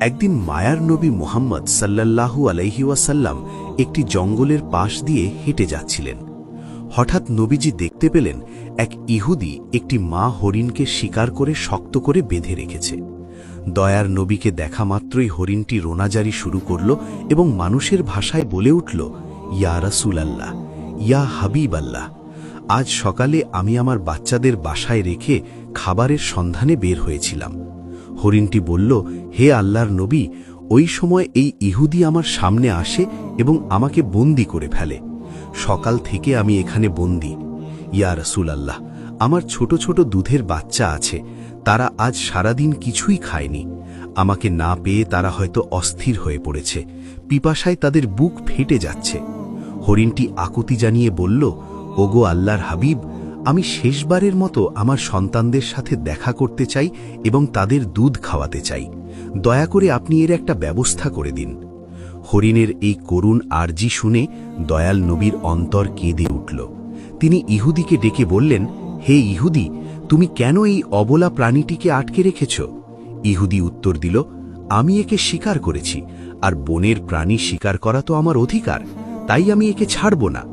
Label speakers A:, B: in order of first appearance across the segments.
A: একদিন মায়ার নবী মুহাম্মদ সাল্লাল্লাহু আলাইহি ওয়াসাল্লাম একটি জঙ্গলের পাশ দিয়ে হেঁটে যাচ্ছিলেন। হঠাৎ নবীজি দেখতে পেলেন এক ইহুদি একটি মা হরিণকে শিকার করে শক্ত করে বেঁধে রেখেছে। দয়ার নবীকে দেখা মাত্রই হরিণটি রোনাজারি শুরু করল এবং মানুষের ভাষায় বলে উঠল, ইয়া রাসূলাল্লাহ, ইয়া হাবিব আল্লাহ, আজ সকালে আমি আমার বাচ্চাদের বাসায় রেখে খাবারের সন্ধানে বের হয়েছিলাম। হরিণটি বলল, হে আল্লাহর নবী, ওই সময় এই ইহুদি আমার সামনে আসে এবং আমাকে বন্দী করে ফেলে। সকাল থেকে আমি এখানে বন্দী। ইয়া রাসূলাল্লাহ, আমার ছোট ছোট দুধের বাচ্চা আছে, তারা আজ সারাদিন কিছুই খায়নি। আমাকে না পেয়ে তারা হয়তো অস্থির হয়ে পড়েছে, পিপাসায় তাদের বুক ফেটে যাচ্ছে। হরিণটি আকুতি জানিয়ে বলল, ওগো আল্লাহর হাবিব, আমি শেষবারের মতো আমার সন্তানদের সাথে দেখা করতে চাই এবং তাদের দুধ খাওয়াতে চাই। দয়া করে আপনি এর একটা ব্যবস্থা করে দিন। হরিণের এই করুণ আর্জি শুনে দয়াল নবীর অন্তর কেঁদে উঠল। তিনি ইহুদিকে ডেকে বললেন, হে ইহুদি, তুমি কেন এই অবলা প্রাণীটিকে আটকে রেখেছ? ইহুদি উত্তর দিল, আমি একে শিকার করেছি, আর বনের প্রাণী শিকার করা তো আমার অধিকার, তাই আমি একে ছাড়ব না।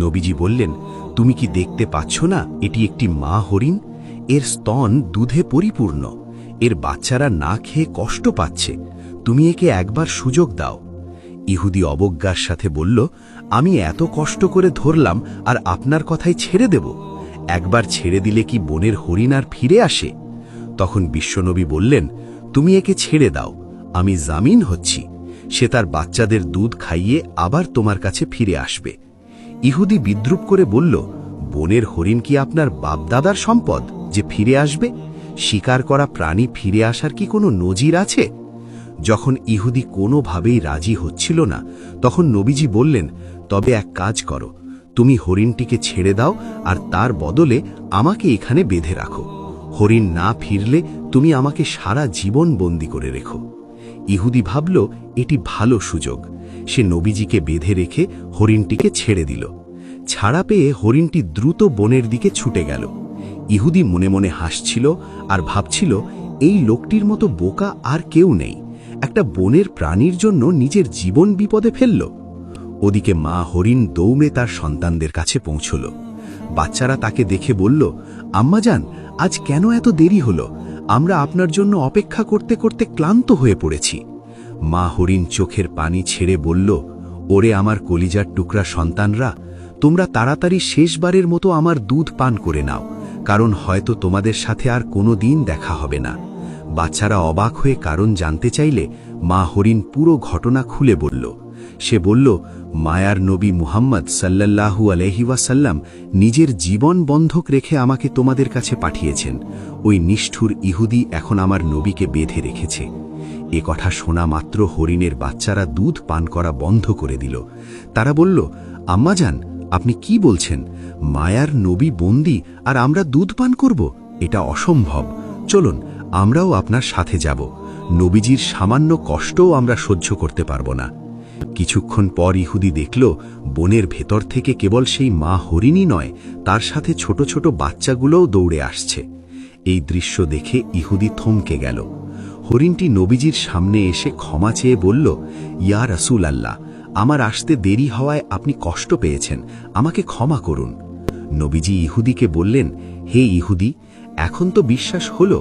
A: নবীজি বললেন, তুমি কি দেখতে পাচ্ছ না এটি একটি মা হরিণ? এর স্তন দুধে পরিপূর্ণ, এর বাচ্চারা না খেয়ে কষ্ট পাচ্ছে, তুমি একে একবার সুযোগ দাও। ইহুদি অবজ্ঞার সাথে বলল, আমি এত কষ্ট করে ধরলাম আর আপনার কথাই ছেড়ে দেব? একবার ছেড়ে দিলে কি বনের হরিণ আর ফিরে আসে? তখন বিশ্বনবী বললেন, তুমি একে ছেড়ে দাও, আমি জামিন হচ্ছি, সে তার বাচ্চাদের দুধ খাইয়ে আবার তোমার কাছে ফিরে আসবে। ইহুদি বিদ্রুপ করে বলল, বনের হরিণ কি আপনার বাপদাদার সম্পদ যে ফিরে আসবে? শিকার করা প্রাণী ফিরে আসার কি কোনো নজির আছে? যখন ইহুদি কোনোভাবেই রাজি হচ্ছিল না, তখন নবীজি বললেন, তবে এক কাজ করো, তুমি হরিণটিকে ছেড়ে দাও আর তার বদলে আমাকে এখানে বেঁধে রাখো। হরিণ না ফিরলে তুমি আমাকে সারা জীবন বন্দী করে রেখো। ইহুদি ভাবল এটি ভালো সুযোগ। সে নবীজিকে বেঁধে রেখে হরিণটিকে ছেড়ে দিল। ছাড়া পেয়ে হরিণটি দ্রুত বনের দিকে ছুটে গেল। ইহুদি মনে মনে হাসছিল আর ভাবছিল, এই লোকটির মতো বোকা আর কেউ নেই, একটা বনের প্রাণীর জন্য নিজের জীবন বিপদে ফেলল। ওদিকে মা হরিণ দৌড়ে তার সন্তানদের কাছে পৌঁছল। বাচ্চারা তাকে দেখে বলল, আম্মাজান, আজ কেন এত দেরি হলো? আমরা আপনার জন্য অপেক্ষা করতে করতে ক্লান্ত হয়ে পড়েছি। মা হরিণ চোখের পানি ছেড়ে বলল, ওরে আমার কলিজার টুকরা সন্তানরা, তোমরা তাড়াতাড়ি শেষবারের মতো আমার দুধ পান করে নাও, কারণ হয়তো তোমাদের সাথে আর কোনো দিন দেখা হবে না। বাচ্চারা অবাক হয়ে কারণ জানতে চাইলে মা হরিণ পুরো ঘটনা খুলে বলল। সে বলল, মায়ার নবী মুহাম্মদ সাল্লাল্লাহু আলাইহি ওয়াসাল্লাম নিজের জীবন বন্ধক রেখে আমাকে তোমাদের কাছে পাঠিয়েছেন। ওই নিষ্ঠুর ইহুদি এখন আমার নবীকে বেঁধে রেখেছে। এ কথা শোনা মাত্র হরিণের বাচ্চারা দুধ পান করা বন্ধ করে দিল। তারা বলল, আম্মাজান, আপনি কি বলছেন? মায়ার নবী বন্দী আর আমরা দুধ পান করব? এটা অসম্ভব। চলুন, আমরাও আপনার সাথে যাব। নবীজির সামান্য কষ্টও আমরা সহ্য করতে পারব না। কিছুক্ষণ পর ইহুদি দেখল, বনের ভেতর থেকে কেবল সেই মা হরিণই নয়, তার সাথে ছোট ছোট বাচ্চাগুলোও দৌড়ে আসছে। এই দৃশ্য দেখে ইহুদি থমকে গেল। হরিণটি নবীজির সামনে এসে ক্ষমা চেয়ে বলল, ইয়া রাসূলাল্লাহ, আমার আসতে দেরি হওয়ায় আপনি কষ্ট পেয়েছেন, আমাকে ক্ষমা করুন। নবীজি ইহুদিকে বললেন, হে ইহুদি, এখন তো বিশ্বাস হলো,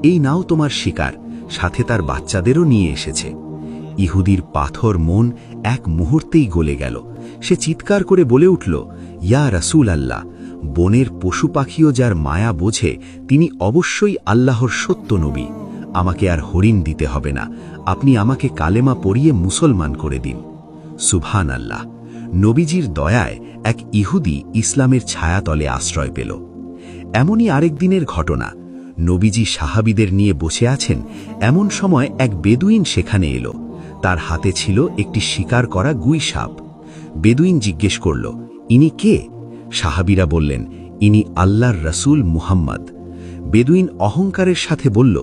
A: এই নাও তোমার শিকার, সাথে তার বাচ্চাদেরও নিয়ে এসেছে। ইহুদির পাথর মন এক মুহূর্তেই গলে গেল। সে চিৎকার করে বলে উঠল, ইয়া রাসূলাল্লাহ, বনের পশু পাখিও যার মায়া বোঝে, তিনি অবশ্যই আল্লাহর সত্য নবী। আমাকে আর হরিণ দিতে হবে না, আপনি আমাকে কালেমা পড়িয়ে মুসলমান করে দিন। সুবহানাল্লাহ। নবীজির দয়ায় এক ইহুদি ইসলামের ছায়াতলে আশ্রয় পেল। এমনই আরেক দিনের ঘটনা। নবীজি সাহাবীদের নিয়ে বসে আছেন, এমন সময় এক বেদুইন সেখানে এলো। তার হাতে ছিল একটি শিকার করা গুই সাপ। বেদুইন জিজ্ঞেস করল, ইনি কে? সাহাবীরা বললেন, ইনি আল্লাহর রাসূল মুহাম্মদ। বেদুইন অহংকারের সাথে বলল,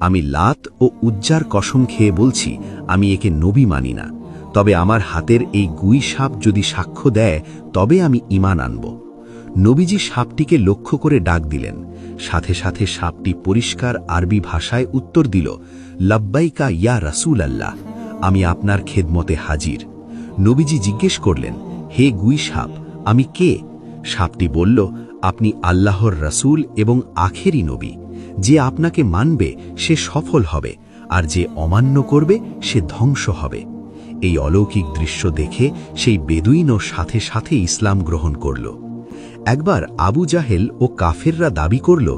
A: আমি লাত ও উজ্জার কসম খেয়ে বলছি, আমি একে নবী মানি না, তবে আমার হাতের এই গুই সাপ যদি সাক্ষ্য দেয় তবে আমি ঈমান আনব। নবীজি সাপটিকে লক্ষ্য করে ডাক দিলেন। সাথে সাথে সাপটি পরিষ্কার আরবি ভাষায় উত্তর দিল, লাব্বাইকা ইয়া রাসূল আল্লাহ, আমি আপনার খেদমতে হাজির। নবীজি জিজ্ঞেস করলেন, হে গুই সাপ, আমি কে? সাপটি বলল, আপনি আল্লাহর রাসূল এবং আখেরি নবী। যে আপনাকে মানবে সে সফল হবে, আর যে অমান্য করবে সে ধ্বংস হবে। এই অলৌকিক দৃশ্য দেখে সেই বেদুইনও সাথে সাথে ইসলাম গ্রহণ করল। একবার আবু জাহেল ও কাফেররা দাবি করল,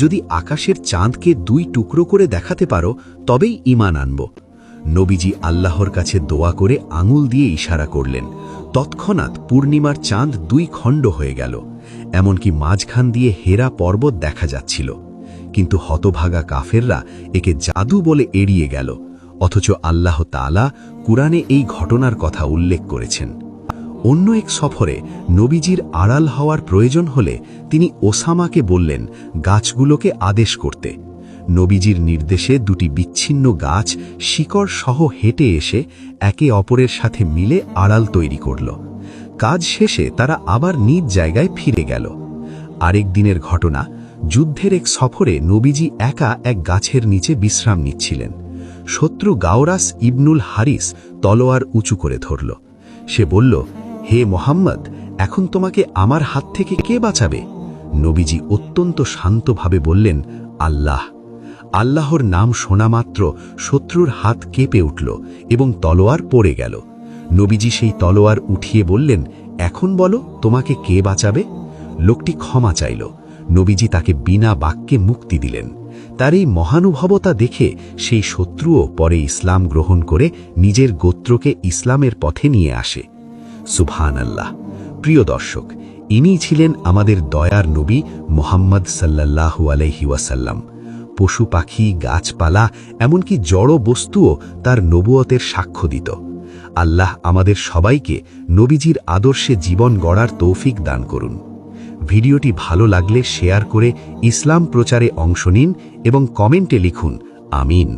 A: যদি আকাশের চাঁদকে 2 টুকরো করে দেখাতে পারো তবেই ঈমান আনব। নবীজি আল্লাহর কাছে দোয়া করে আঙুল দিয়ে ইশারা করলেন। তৎক্ষণাৎ পূর্ণিমার চাঁদ 2 খণ্ড হয়ে গেল, এমনকি মাঝখান দিয়ে হেরা পর্বত দেখা যাচ্ছিল। কিন্তু হতভাগা কাফেররা একে জাদু বলে এড়িয়ে গেল, অথচ আল্লাহ তাআলা কুরআনে এই ঘটনার কথা উল্লেখ করেছেন। অন্য এক সফরে নবীজির আড়াল হওয়ার প্রয়োজন হলে তিনি ওসামাকে বললেন গাছগুলোকে আদেশ করতে। নবীজির নির্দেশে 2টি বিচ্ছিন্ন গাছ শিকড় সহ হেঁটে এসে একে অপরের সাথে মিলে আড়াল তৈরি করল। কাজ শেষে তারা আবার নিজ জায়গায় ফিরে গেল। আরেক দিনের ঘটনা, যুদ্ধের এক সফরে নবীজি একা এক গাছের নিচে বিশ্রাম নিচ্ছিলেন। শত্রু গাওরাস ইবনুল হারিস তলোয়ার উঁচু করে ধরল। সে বলল, হে মোহাম্মদ, এখন তোমাকে আমার হাত থেকে কে বাঁচাবে? নবীজি অত্যন্ত শান্তভাবে বললেন, আল্লাহ। আল্লাহর নাম শোনা মাত্র শত্রুর হাত কেঁপে উঠল এবং তলোয়ার পড়ে গেল। নবীজি সেই তলোয়ার উঠিয়ে বললেন, এখন বলো তোমাকে কে বাঁচাবে? লোকটি ক্ষমা চাইল। নবীজি তাকে বিনা বাক্যে মুক্তি দিলেন। তার এই মহানুভবতা দেখে সেই শত্রুও পরে ইসলাম গ্রহণ করে নিজের গোত্রকে ইসলামের পথে নিয়ে আসে। সুবহানাল্লাহ। প্রিয় দর্শক, ইনিই ছিলেন আমাদের দয়ার নবী মুহাম্মদ সাল্লাল্লাহু আলাইহি ওয়াসাল্লাম। পশু পাখি, গাছপালা, এমনকি জড় বস্তুও তার নবুয়তের সাক্ষ্য দিত। আল্লাহ আমাদের সবাইকে নবীজির আদর্শে জীবন গড়ার তৌফিক দান করুন। ভিডিওটি ভালো লাগলে শেয়ার করে ইসলাম প্রচারে অংশ নিন এবং কমেন্টে লিখুন আমিন।